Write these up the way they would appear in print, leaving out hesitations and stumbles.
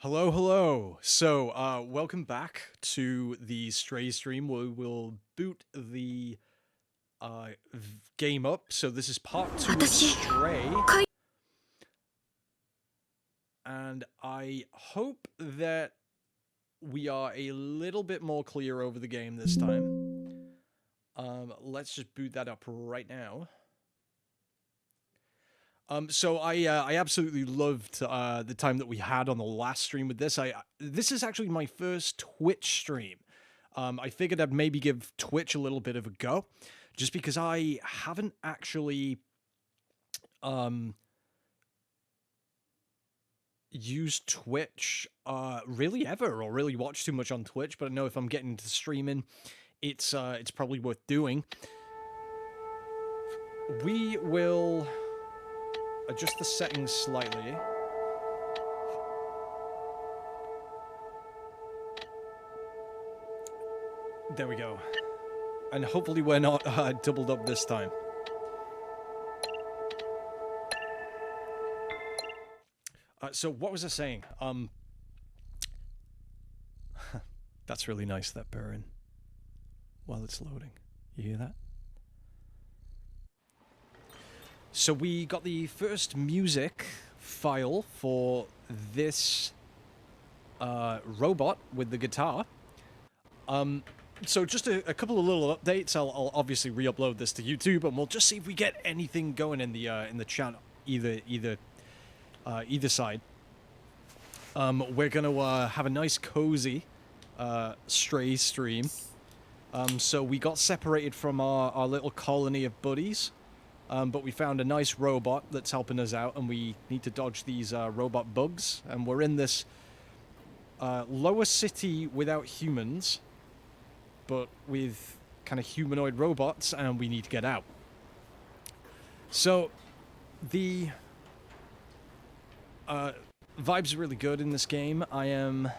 Hello, hello. So, welcome back to the Stray stream. We will boot the game up. So this is part two of 私 Stray, かい and I hope that we are a little bit more clear over the game this time. Let's just boot that up right now. So I absolutely loved the time that we had on the last stream with this. This is actually my first Twitch stream. I figured I'd maybe give Twitch a little bit of a go, just because I haven't actually um, used Twitch really ever, or really watched too much on Twitch. But I know if I'm getting into streaming, it's probably worth doing. We will adjust the settings slightly. There we go. And hopefully we're not doubled up this time. So what was I saying? That's really nice, that purring. While it's loading. You hear that? So we got the first music file for this robot with the guitar. So just a couple of little updates. I'll obviously re-upload this to YouTube, and we'll just see if we get anything going in the chat either side. We're gonna have a nice cozy Stray stream. So we got separated from our little colony of buddies. But we found a nice robot that's helping us out, and we need to dodge these robot bugs. And we're in this lower city without humans, but with kind of humanoid robots, and we need to get out. So the vibes are really good in this game. There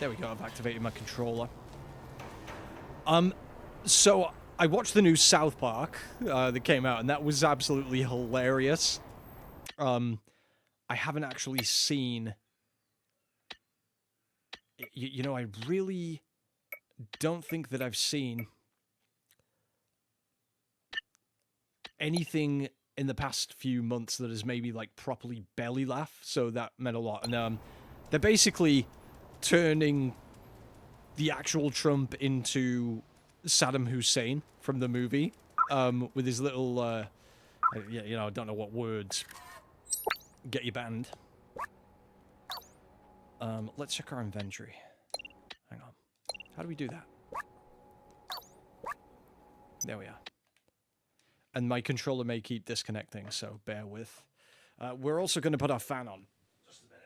we go, I've activated my controller. So I watched the new South Park that came out, and that was absolutely hilarious. I haven't actually seen... You know, I really don't think that I've seen anything in the past few months that has made me, like, properly belly laugh, so that meant a lot. And they're basically turning the actual Trump into Saddam Hussein from the movie, with his little, you know, I don't know what words get you banned. Let's check our inventory. Hang on. How do we do that? There we are. And my controller may keep disconnecting, so bear with. We're also going to put our fan on. Just a minute.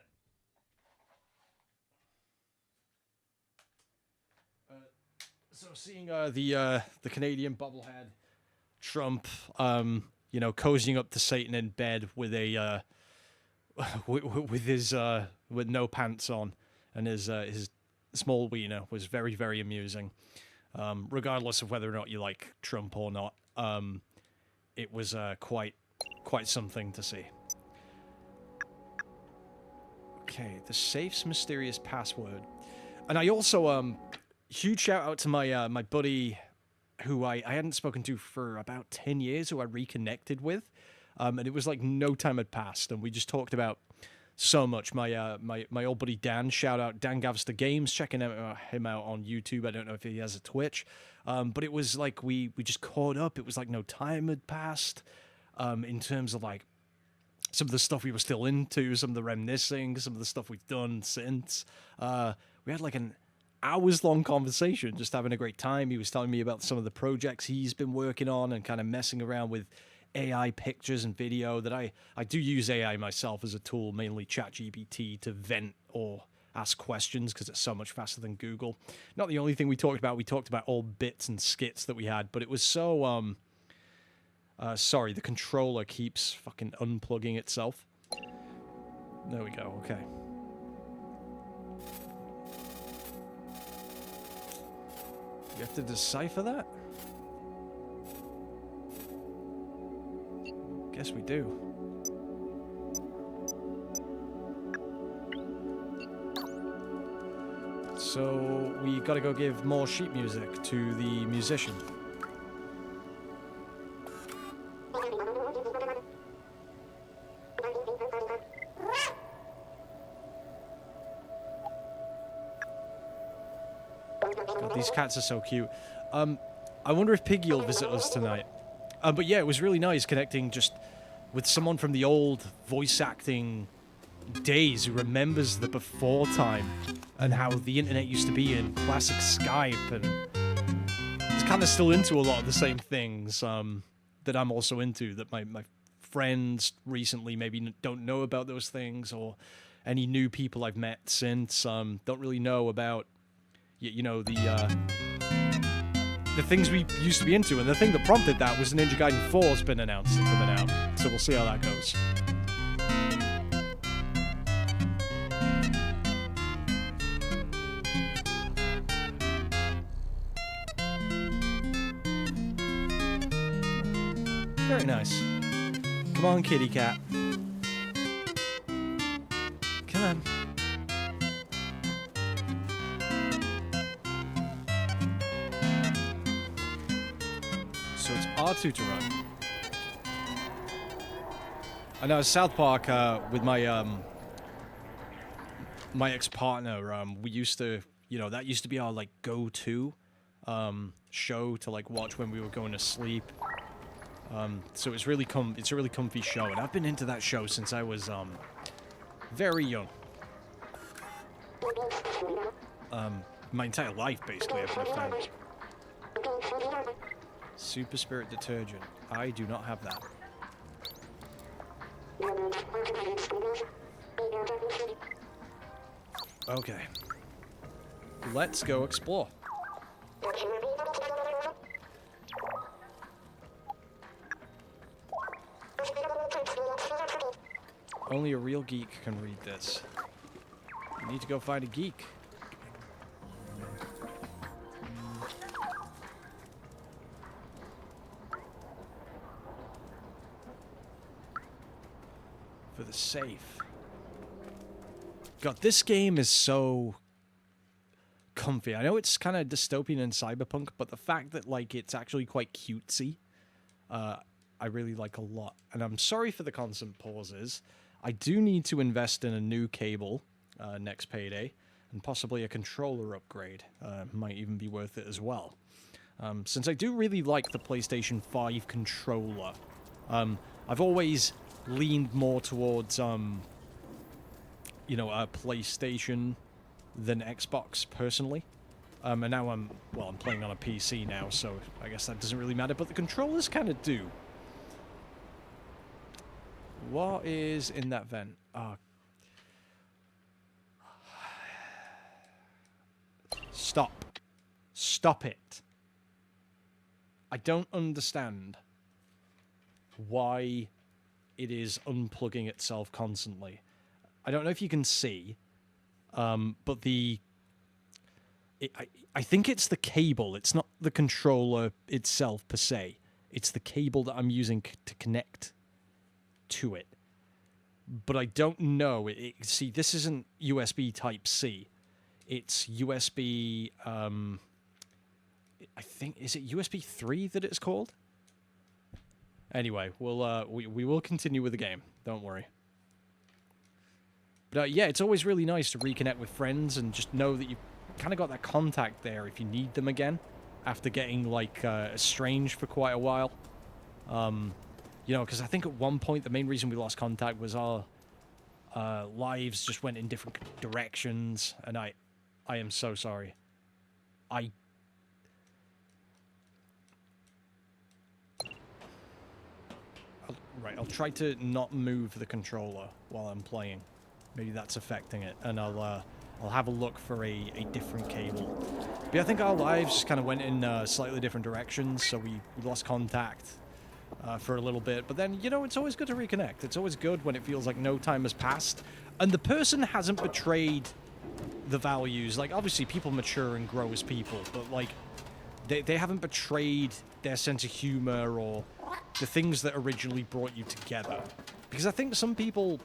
So seeing the Canadian bobblehead Trump, you know, cozying up to Satan in bed with a with no pants on and his small wiener was very, very amusing. Regardless of whether or not you like Trump or not, it was quite something to see. Okay, the safe's mysterious password, and I also huge shout out to my my buddy who I hadn't spoken to for about 10 years, who I reconnected with, and it was like no time had passed, and we just talked about so much. My old buddy Dan, shout out Dan Gavster Games, checking him out on YouTube. I don't know if he has a Twitch, but it was like we just caught up. It was like no time had passed, in terms of like some of the stuff we were still into, some of the reminiscing, some of the stuff we've done since. We had like an hours long conversation, just having a great time. He was telling me about some of the projects he's been working on and kind of messing around with AI pictures and video. That I do use AI myself as a tool, mainly ChatGPT, to vent or ask questions because it's so much faster than Google. Not the only thing we talked about old bits and skits that we had, but it was so sorry, the controller keeps fucking unplugging itself. There we go, okay. You have to decipher that? Guess we do. So we gotta go give more sheet music to the musician. God, these cats are so cute. I wonder if Piggy will visit us tonight. But yeah, it was really nice connecting just with someone from the old voice acting days who remembers the before time and how the internet used to be in classic Skype, and it's kind of still into a lot of the same things that I'm also into, that my friends recently maybe don't know about those things, or any new people I've met since don't really know about, you know, the things we used to be into. And the thing that prompted that was Ninja Gaiden 4's been announced and coming out, so we'll see how that goes. Very nice. Come on, kitty cat. Come on. So it's R2 to run. I know South Park with my my ex-partner, we used to, you know, that used to be our like go-to show to like watch when we were going to sleep. So it's a really comfy show, and I've been into that show since I was very young. My entire life, basically, I've been a fan. Super Spirit Detergent. I do not have that. Okay. Let's go explore. Only a real geek can read this. You need to go find a geek. For the safe. God, this game is so comfy. I know it's kind of dystopian and cyberpunk, but the fact that, like, it's actually quite cutesy, I really like a lot. And I'm sorry for the constant pauses. I do need to invest in a new cable next payday, and possibly a controller upgrade. Might even be worth it as well. Since I do really like the PlayStation 5 controller, I've always leaned more towards, you know, a PlayStation than Xbox, personally. And now I'm playing on a PC now, so I guess that doesn't really matter, but the controllers kind of do. What is in that vent? Stop. Stop it. I don't understand why it is unplugging itself constantly. I don't know if you can see, but I think it's the cable. It's not the controller itself per se. It's the cable that I'm using to connect to it. But I don't know. See, this isn't USB Type-C. It's USB, I think, is it USB 3 that it's called? Anyway, we will continue with the game. Don't worry. But yeah, it's always really nice to reconnect with friends and just know that you've kind of got that contact there if you need them again after getting, like, estranged for quite a while. You know, because I think at one point the main reason we lost contact was our lives just went in different directions, and I am so sorry. I'll try to not move the controller while I'm playing. Maybe that's affecting it, and I'll have a look for a different cable. But yeah, I think our lives just kind of went in slightly different directions, so we lost contact for a little bit. But then, you know, it's always good to reconnect. It's always good when it feels like no time has passed, and the person hasn't betrayed the values. Like, obviously, people mature and grow as people, but, like, they haven't betrayed their sense of humor or the things that originally brought you together. Because I think some people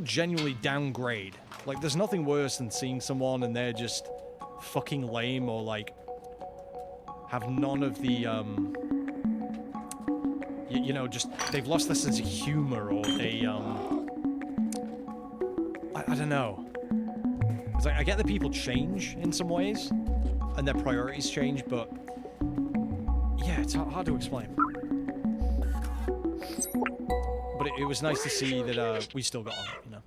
genuinely downgrade Like, there's nothing worse than seeing someone and they're just fucking lame or, like, have none of the, you know, just, they've lost their sense of humor, or they, I don't know. It's like, I get that people change in some ways, and their priorities change, but, yeah, it's hard to explain. But it was nice to see that, we still got on, you know.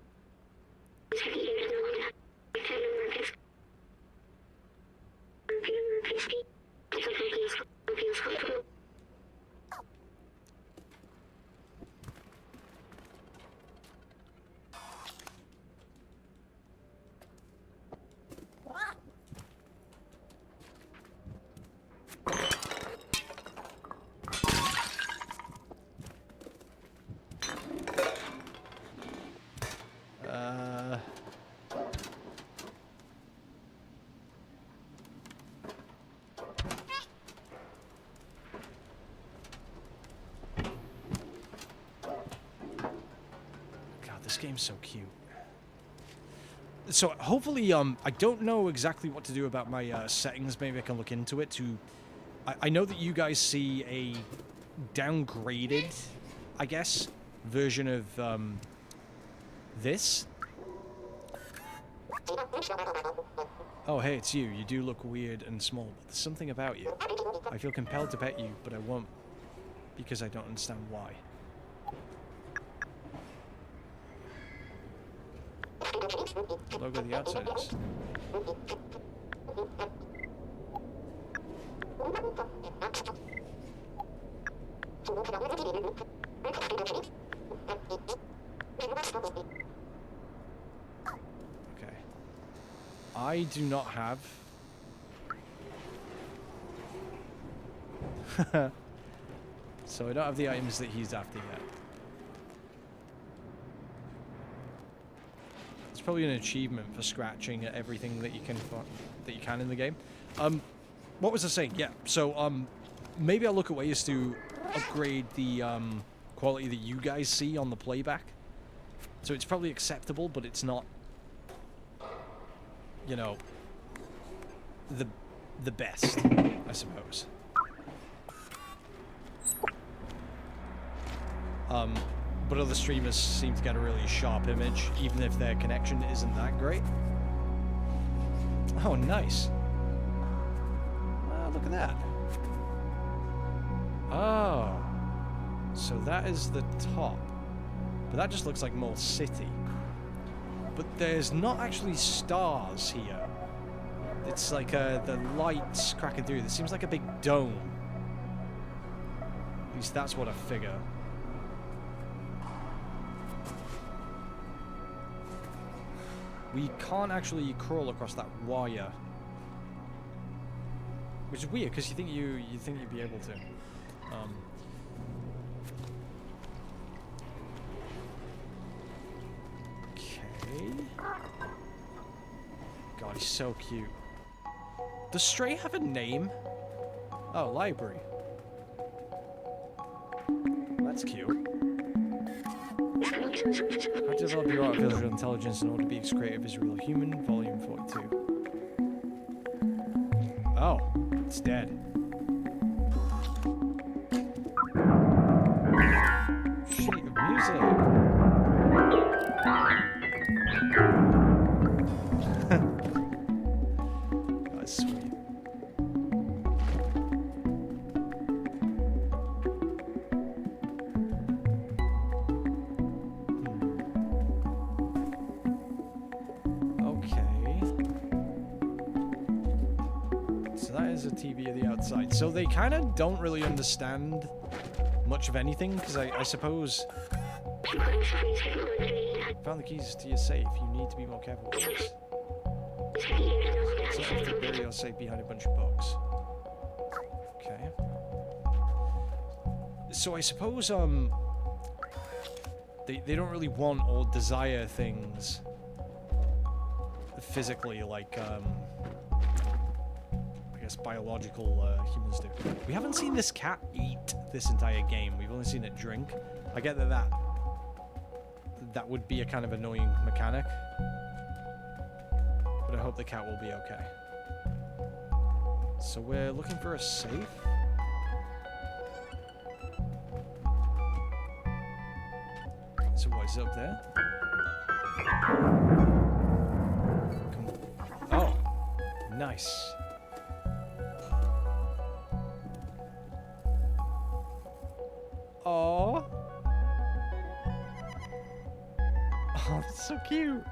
This game's so cute. So hopefully, I don't know exactly what to do about my settings. Maybe I can look into it to... I know that you guys see a downgraded, I guess, version of this. Oh, hey, it's you. You do look weird and small, but there's something about you. I feel compelled to pet you, but I won't, because I don't understand why. Logo the Outsiders. Okay. I do not have... So I don't have the items that he's after yet. It's probably an achievement for scratching at everything that you can in the game. What was I saying? Yeah. So maybe I'll look at ways to upgrade the quality that you guys see on the playback. So it's probably acceptable, but it's not, you know, the best, I suppose. But other streamers seem to get a really sharp image, even if their connection isn't that great. Oh, nice. Look at that. Oh. So that is the top. But that just looks like Mole City. But there's not actually stars here. It's like the lights cracking through. This seems like a big dome. At least that's what I figure. We can't actually crawl across that wire, which is weird because you think you'd be able to. Okay. God, he's so cute. Does Stray have a name? Oh, library. That's cute. How to develop your artificial intelligence in order to be as creative as a real human, volume 42. Oh, it's dead. Sheet of music. That's sweet. TV of the outside. So they kind of don't really understand much of anything, because I suppose... Found the keys to your safe. You need to be more careful with this. So you have to bury your safe behind a bunch of books. Okay. So I suppose, they don't really want or desire things physically, like, biological humans do. We haven't seen this cat eat this entire game. We've only seen it drink. I get that would be a kind of annoying mechanic. hope the cat will be okay. So we're looking for a safe. So what is up there? Oh, nice. Oh, that's so cute.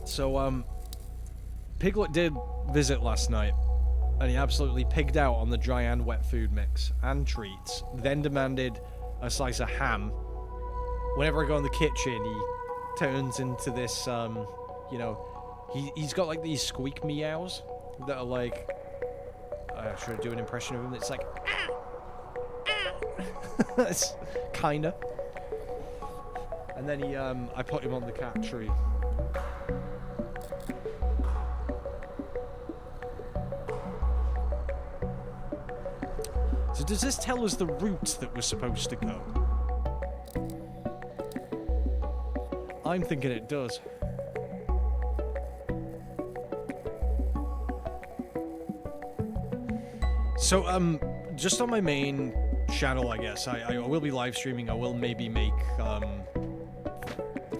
So, Piglet did visit last night, and he absolutely pigged out on the dry and wet food mix and treats, then demanded a slice of ham. Whenever I go in the kitchen, he turns into this, you know, he's got like these squeak meows that are like, should I do an impression of him? It's like, it's kinda. And then I put him on the cat tree. So does this tell us the route that we're supposed to go? I'm thinking it does. So, just on my main channel, I guess, I will be live streaming. I will maybe make,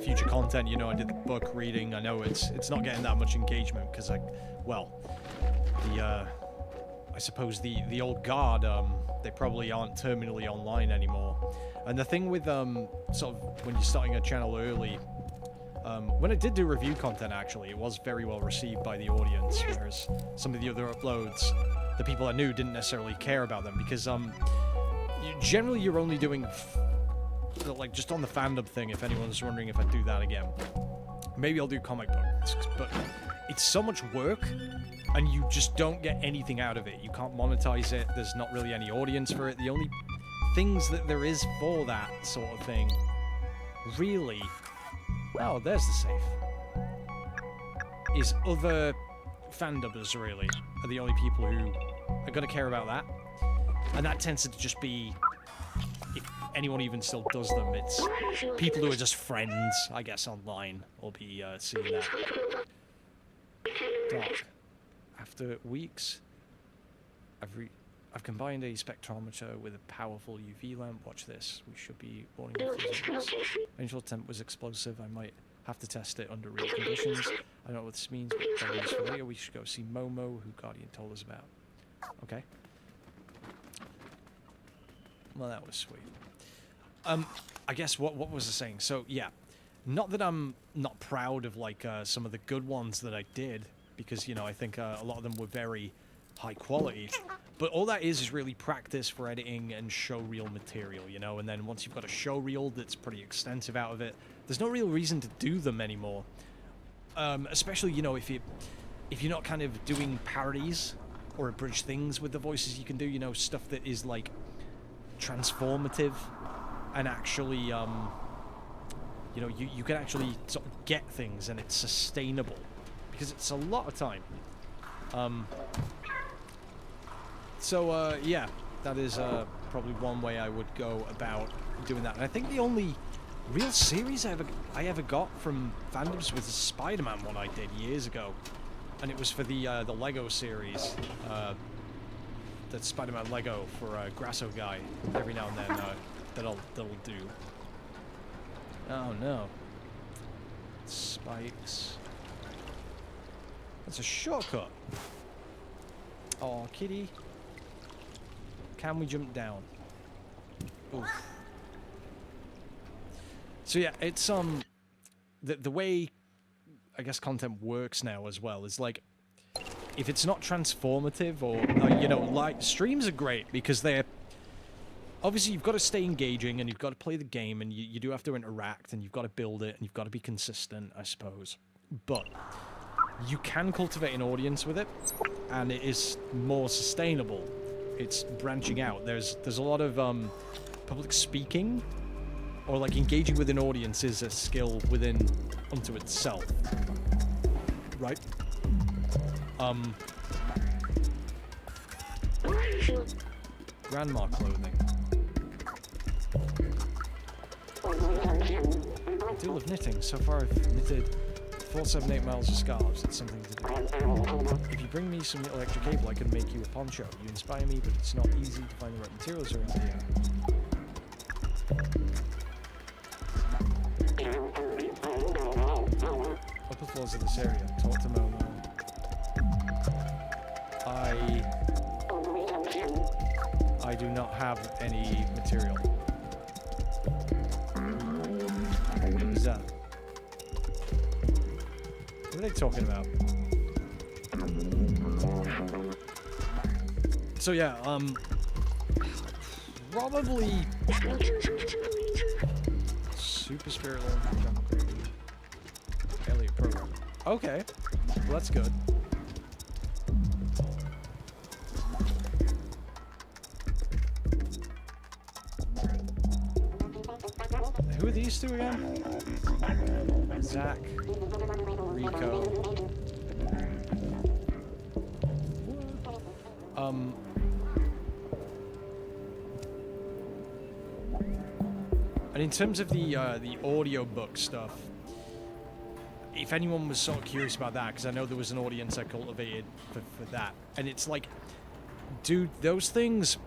future content. You know, I did the book reading. I know it's not getting that much engagement because I suppose the old guard, they probably aren't terminally online anymore. And the thing with, sort of, when you're starting a channel early, when I did do review content, actually, it was very well received by the audience, whereas some of the other uploads, the people I knew didn't necessarily care about them, because, generally you're only doing, like, just on the fandom thing, if anyone's wondering if I do that again. Maybe I'll do comic books, but it's so much work, and you just don't get anything out of it. You can't monetize it. There's not really any audience for it. The only things that there is for that sort of thing, really, well, there's the safe, is other fandubbers, really, are the only people who are going to care about that. And that tends to just be, if anyone even still does them, it's people who are just friends, I guess, online will be seeing that. Doc. After weeks, I've combined a spectrometer with a powerful UV lamp. Watch this. We should be warning the results. Initial attempt was explosive. I might have to test it under real conditions. I don't know what this means, but probably for later. We should go see Momo, who Guardian told us about. Okay. Well, that was sweet. I guess what was I saying? So yeah, not that I'm not proud of like some of the good ones that I did, because, you know, I think a lot of them were very high quality. But all that is really practice for editing and show reel material, you know? And then once you've got a show reel that's pretty extensive out of it, there's no real reason to do them anymore. Especially, you know, if you're not kind of doing parodies or abridged things with the voices you can do, you know, stuff that is, like, transformative and actually, you know, you can actually sort of get things and it's sustainable. Because it's a lot of time. Yeah, that is probably one way I would go about doing that. And I think the only real series I ever got from fandoms was the Spider-Man one I did years ago, and it was for the Lego series, the Spider-Man Lego for Grasso Guy. Every now and then that'll do. Oh no, spikes. It's a shortcut. Oh, kitty. Can we jump down? Oof. So yeah, it's the way I guess content works now as well is like, if it's not transformative or you know, like, streams are great because they're obviously, you've got to stay engaging and you've got to play the game and you do have to interact and you've got to build it and you've got to be consistent, I suppose. But you can cultivate an audience with it, and it is more sustainable. It's branching out. There's a lot of public speaking or like engaging with an audience is a skill within unto itself, right? Grandma clothing. I do love knitting. So far I've knitted 478 miles of scarves. It's something to do. If you bring me some electric cable, I can make you a poncho. You inspire me, but it's not easy to find the right materials around here. Upper floors of this area. Talk to Momo. I do not have any material. What is that? What are they talking about? So yeah, probably Super Spirit Launcher Jungle Crazy. Elliot program. Okay, well that's good. Who are these two again? Zach, Rico. And in terms of the audiobook stuff, if anyone was sort of curious about that, because I know there was an audience I cultivated for that, and it's like, dude, those things,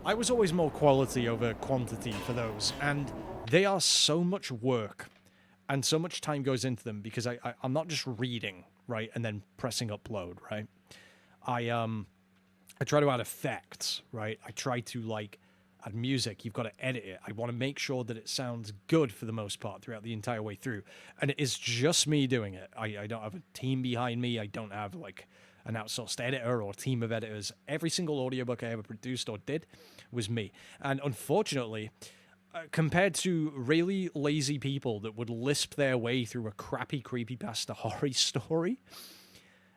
I was always more quality over quantity for those, and they are so much work, and so much time goes into them, because I'm not just reading, right, and then pressing upload, right? I try to add effects, right? I try to, like, add music. You've got to edit it. I want to make sure that it sounds good for the most part throughout the entire way through. And it is just me doing it. I don't have a team behind me. I don't have, like, an outsourced editor or team of editors. Every single audiobook I ever produced or did was me. And unfortunately, compared to really lazy people that would lisp their way through a crappy creepypasta horror story,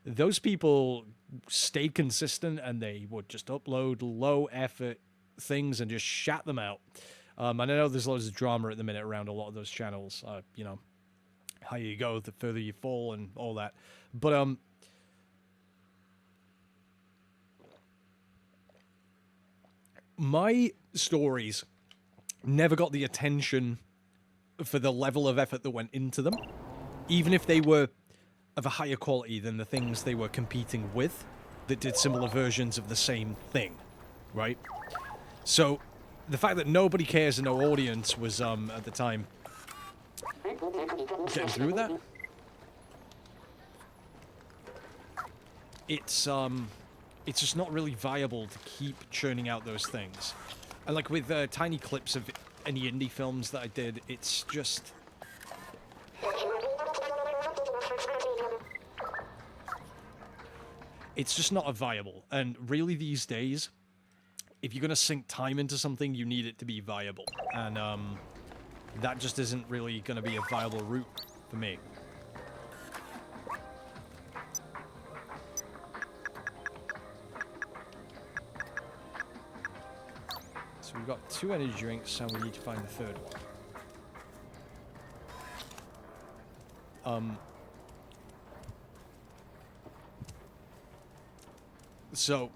those people stayed consistent and they would just upload low effort things and just shat them out. And I know there's loads of drama at the minute around a lot of those channels. You know, higher you go, the further you fall and all that. But my stories never got the attention for the level of effort that went into them, even if they were of a higher quality than the things they were competing with that did similar versions of the same thing, right? So the fact that nobody cares and no audience was at the time getting through with that, it's just not really viable to keep churning out those things. And like with tiny clips of any indie films that I did, it's just not viable. And really these days, if you're going to sink time into something, you need it to be viable. And that just isn't really going to be a viable route for me. So we've got 2 energy drinks, and we need to find the third one. So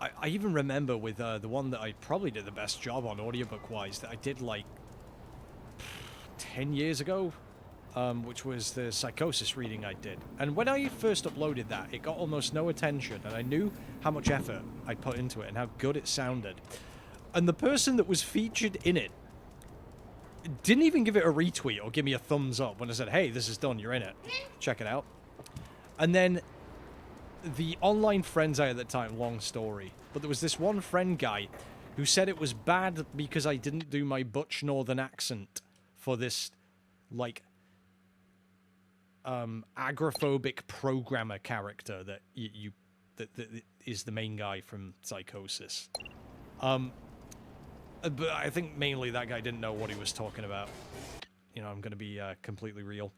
I even remember with the one that I probably did the best job on audiobook-wise that I did like 10 years ago, which was the Psychosis reading I did. And when I first uploaded that, it got almost no attention, and I knew how much effort I'd put into it and how good it sounded. And the person that was featured in it didn't even give it a retweet or give me a thumbs up when I said, hey, this is done, you're in it. Check it out. And then the online friends I had at the time, long story, but there was this one friend guy who said it was bad because I didn't do my Butch Northern accent for this, like, agoraphobic programmer character that that is the main guy from Psychosis. But I think mainly that guy didn't know what he was talking about. You know, I'm going to be completely real.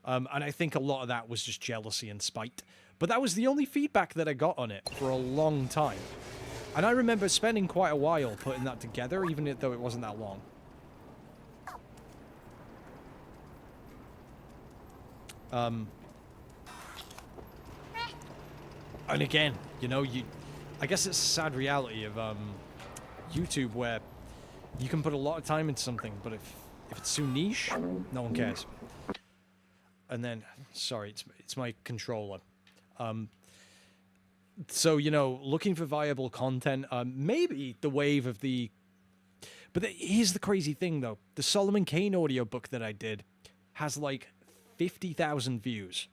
And I think a lot of that was just jealousy and spite. But that was the only feedback that I got on it for a long time. And I remember spending quite a while putting that together, even though it wasn't that long. And again, you know, I guess it's a sad reality of YouTube where you can put a lot of time into something, but if it's too niche, no one cares. And then, sorry, it's my controller. So, you know, looking for viable content, maybe the wave of the... But here's the crazy thing, though. The Solomon Kane audiobook that I did has, like, 50,000 views.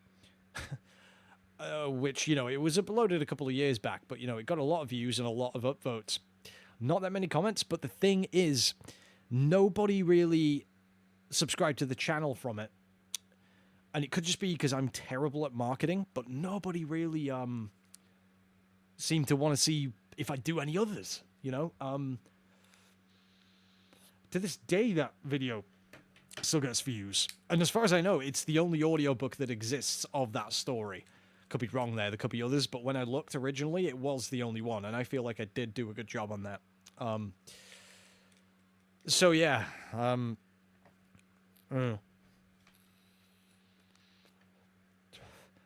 Which, you know, it was uploaded a couple of years back, but, you know, it got a lot of views and a lot of upvotes. Not that many comments, but the thing is, nobody really subscribed to the channel from it. And it could just be because I'm terrible at marketing, but nobody really seemed to want to see if I do any others, you know? To this day, that video still gets views. And as far as I know, it's the only audiobook that exists of that story. Could be wrong there come be others, but when I looked originally, it was the only one, and I feel like I did do a good job on that. So yeah,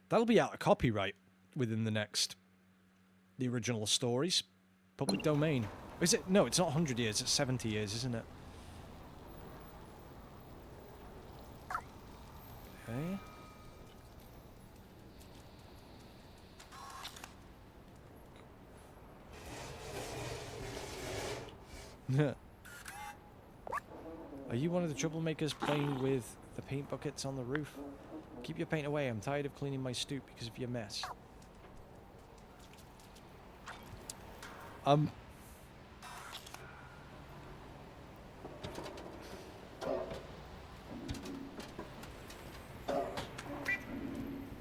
that'll be out of copyright within the original stories. Public domain. Is it? No, it's not 100 years, it's 70 years, isn't it? Okay. Are you one of the troublemakers playing with the paint buckets on the roof? Keep your paint away. I'm tired of cleaning my stoop because of your mess.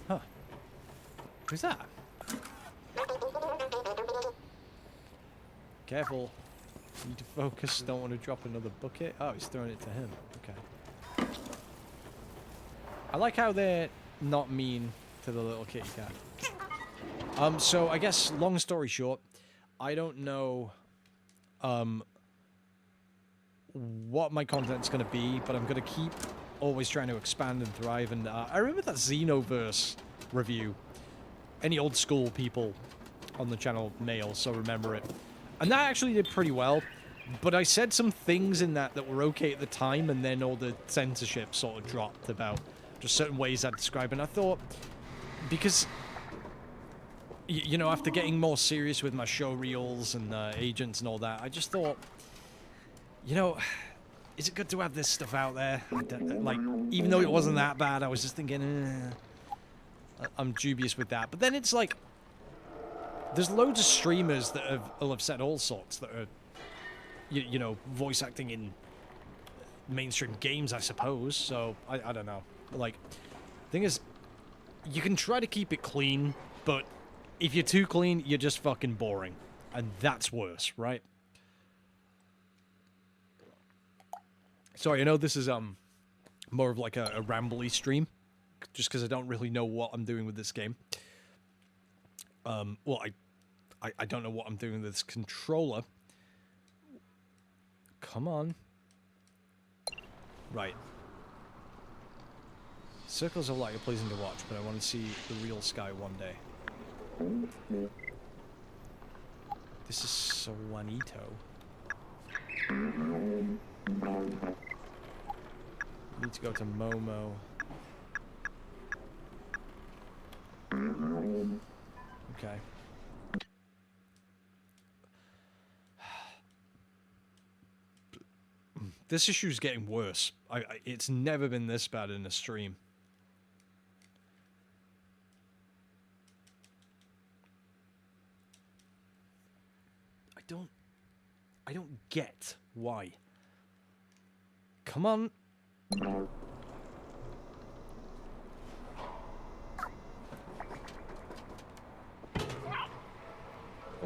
Huh. Who's that? Careful. Need to focus. Don't want to drop another bucket. Oh, he's throwing it to him. Okay. I like how they're not mean to the little kitty cat. So I guess, long story short, I don't know what my content's going to be, but I'm going to keep always trying to expand and thrive. And I remember that Xenoverse review. Any old school people on the channel may also remember it. And that actually did pretty well, but I said some things in that were okay at the time, and then all the censorship sort of dropped about just certain ways I'd describe it. And I thought, because, you know, after getting more serious with my show reels and agents and all that, I just thought, you know, is it good to have this stuff out there? Like, even though it wasn't that bad, I was just thinking, I'm dubious with that. But then it's like, there's loads of streamers that will have said all sorts that are, you know, voice acting in mainstream games, I suppose. So, I don't know. Like, thing is, you can try to keep it clean, but if you're too clean, you're just fucking boring. And that's worse, right? Sorry, I know this is more of like a rambly stream, just because I don't really know what I'm doing with this game. Well, I don't know what I'm doing with this controller. Come on. Right. Circles of light are pleasing to watch, but I want to see the real sky one day. This is Solanito. Need to go to Momo. Okay. This issue's getting worse. It's never been this bad in a stream. I don't get why. Come on.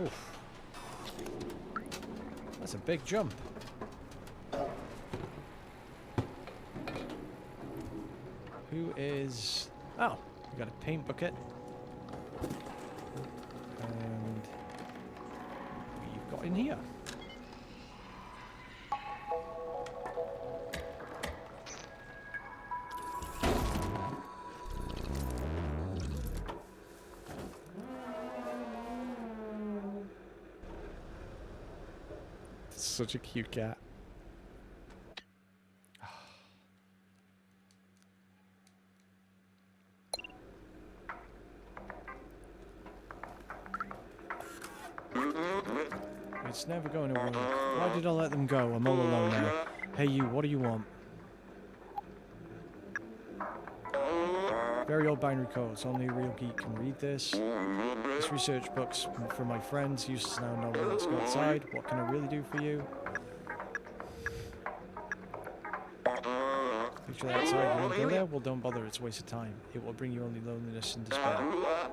Oof. That's a big jump. Who is... Oh, we got a paint bucket. And... what you've got in here? Such a cute cat. It's never going to work. Why did I let them go? I'm all alone now. Hey you, what do you want? Very old binary codes. Only a real geek can read this. This research book's for my friends. Useless now, no one. Let's go outside. What can I really do for you? Picture that outside. You won't go there? Well, don't bother. It's a waste of time. It will bring you only loneliness and despair.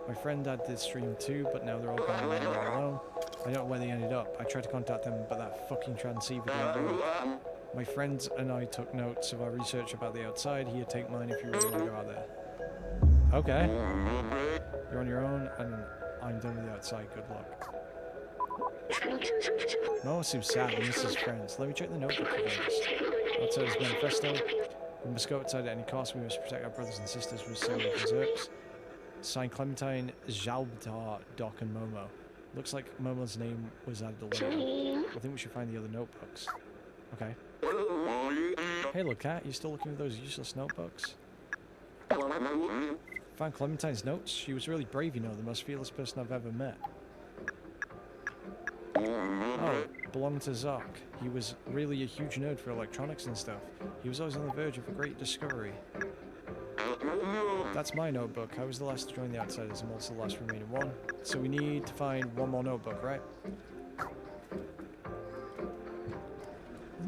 My friend had this dream too, but now they're all gone and I'm all alone. I don't know where they ended up. I tried to contact them, but that fucking transceiver didn't work. My friends and I took notes of our research about the outside. Here, take mine if you really want to go out there. Okay. You're on your own, and I'm done with the outside. Good luck. No one seems sad. He misses his friends. Let me check the notebook first. Outside his manifesto. We must go outside at any cost. We must protect our brothers and sisters with similar berserks. Signed Clementine, Zhalbtar, Doc, and Momo. Looks like Momo's name was added later. I think we should find the other notebooks. Okay. Hey, look, cat. You still looking for those useless notebooks? Found Clementine's notes. She was really brave, you know, the most fearless person I've ever met. Oh, belonged to Zoc. He was really a huge nerd for electronics and stuff. He was always on the verge of a great discovery. That's my notebook. I was the last to join the Outsiders. I'm also the last remaining one. So we need to find one more notebook, right?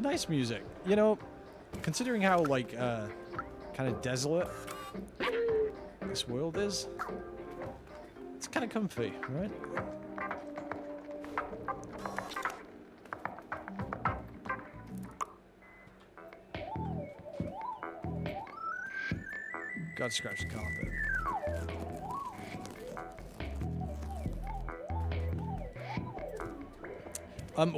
Nice music. You know, considering how, like, kind of desolate this world is, it's kind of comfy, right? Gotta scratch the carpet.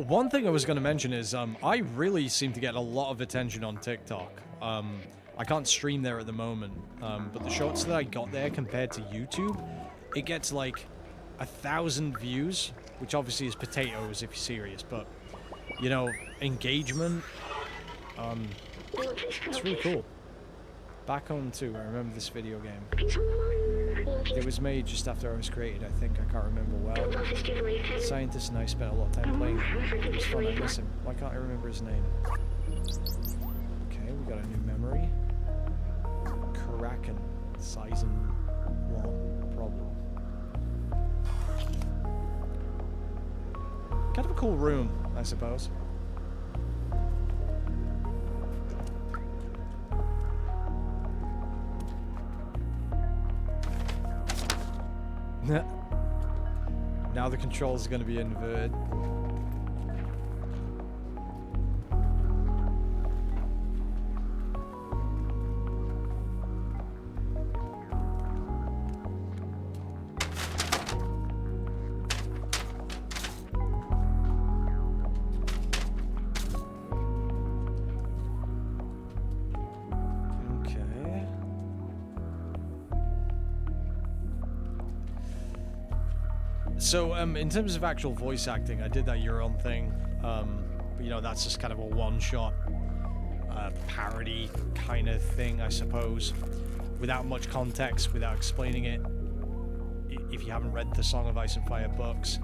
One thing I was going to mention is I really seem to get a lot of attention on TikTok. I can't stream there at the moment, but the shorts that I got there compared to YouTube, it gets like 1,000 views, which obviously is potatoes if you're serious, but, you know, engagement, it's really cool. Back Home 2, I remember this video game. It was made just after I was created, I think. I can't remember well. Scientists and I spent a lot of time playing it. It was fun, I miss him. Why can't I remember his name? Okay, we got a new memory. Kraken. Season 1 problem. Kind of a cool room, I suppose. Now the controls are going to be inverted. So, in terms of actual voice acting, I did that Euron thing. But, you know, that's just kind of a one-shot parody kind of thing, I suppose. Without much context, without explaining it. If you haven't read the Song of Ice and Fire books.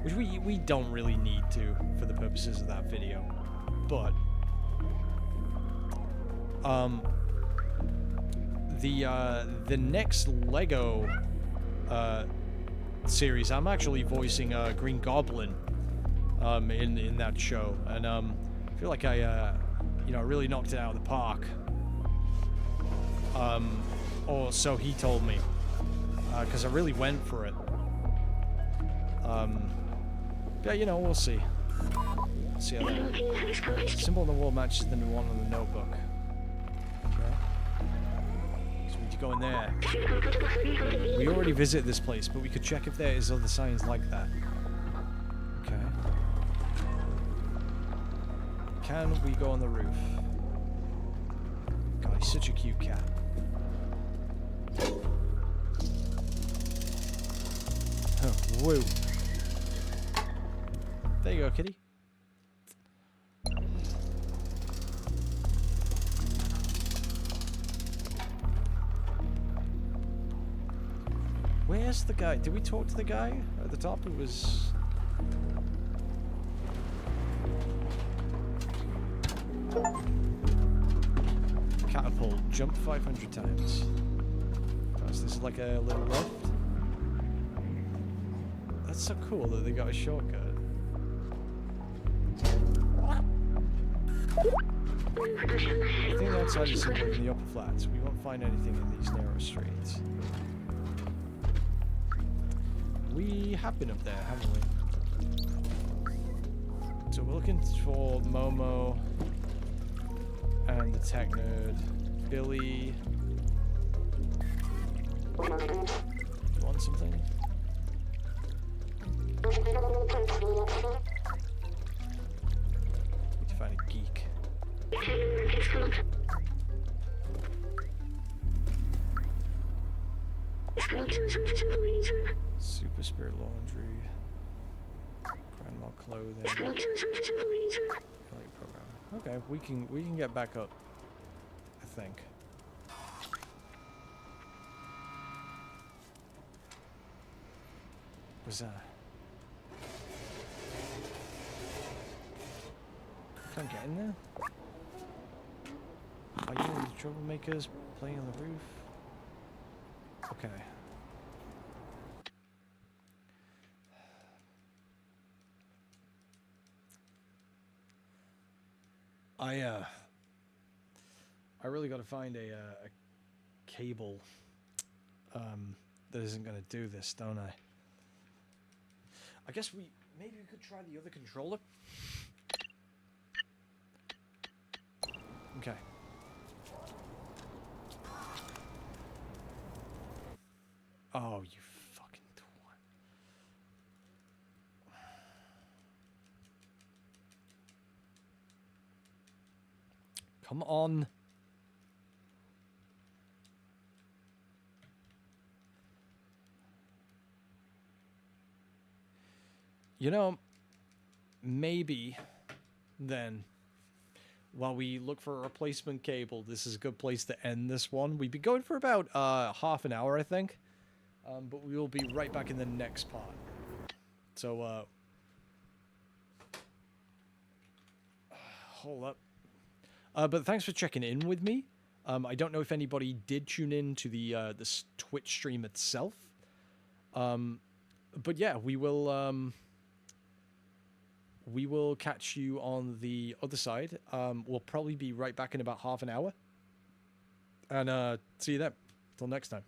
Which we don't really need to for the purposes of that video. But, the next Lego, series, I'm actually voicing Green Goblin in that show, and I feel like I you know, really knocked it out of the park, or so he told me, because I really went for it. Yeah, you know, we'll see. See how that symbol on the wall matches the one on the notebook. Go in there. We already visit this place, but we could check if there is other signs like that. Okay. Can we go on the roof? God, he's such a cute cat. Oh, woo. There you go, kitty. Where's the guy? Did we talk to the guy at the top? It was... Catapult. Jump 500 times. Oh, so this is like a little lift. That's so cool that they got a shortcut. I think the outside is similar in the upper flats. We won't find anything in these narrow streets. We have been up there, haven't we? So we're looking for Momo and the tech nerd. Billy. Do you want something? Need to find a geek. Super Spirit Laundry. Grandma Clothing. Elite Program. Okay, we can get back up, I think. Was can't get in there? Are you the troublemakers playing on the roof? Okay. I really got to find a cable that isn't going to do this, don't I? I guess maybe we could try the other controller. Okay. Oh, you fucking twat. Come on. You know, maybe then, while we look for a replacement cable, this is a good place to end this one. We've been going for about half an hour, I think. But we will be right back in the next part. So, hold up. But thanks for checking in with me. I don't know if anybody did tune in to the this Twitch stream itself. But yeah, we will catch you on the other side. We'll probably be right back in about half an hour. And see you then. Till next time.